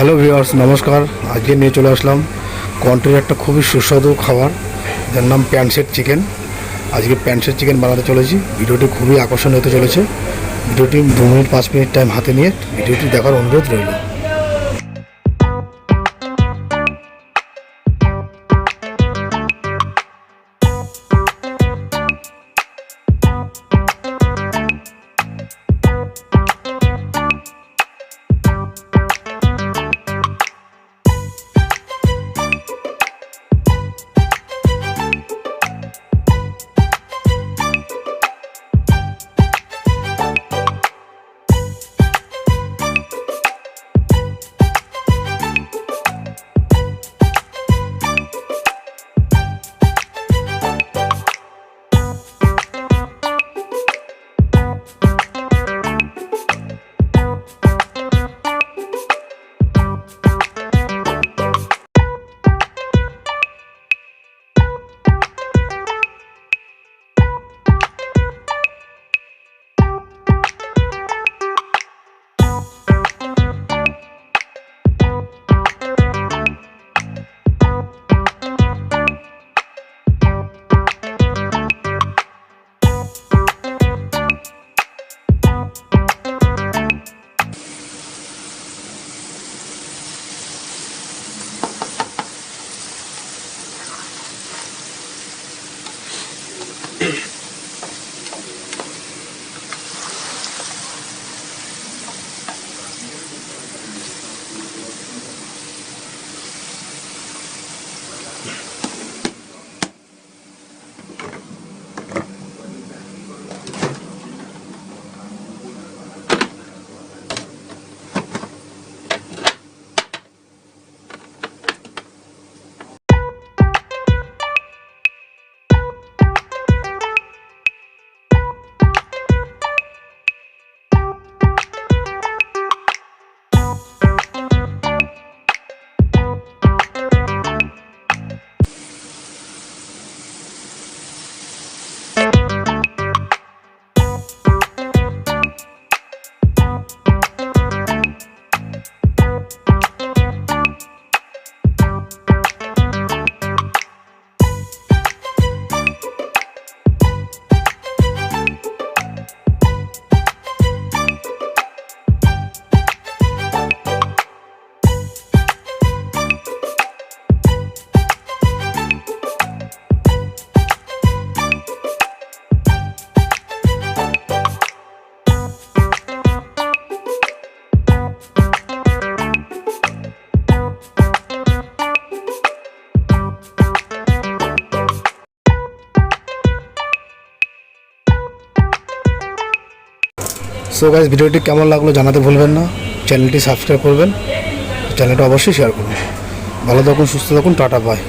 Hello viewers, নমস্কার। আজকে নিয়ে চলে আসলাম কন্ট্রির একটা খুবই সুস্বাদু খাবার, যার নাম প্যানশেড চিকেন। আজকে প্যানশেড চিকেন বানাতে চলেছি। ভিডিওটি খুবই আকর্ষণীয় হতে চলেছে। ভিডিওটি 2 মিনিট 5 মিনিট টাইম হাতে নিয়ে ভিডিওটি দেখার অনুরোধ রইল। সো গাইস, ভিডিওটি কেমন লাগলো জানাতে ভুলবেন না। চ্যানেলটি সাবস্ক্রাইব করবেন, চ্যানেলটা অবশ্যই শেয়ার করুন। ভালো থাকুন, সুস্থ থাকুন, টাটা, বাই।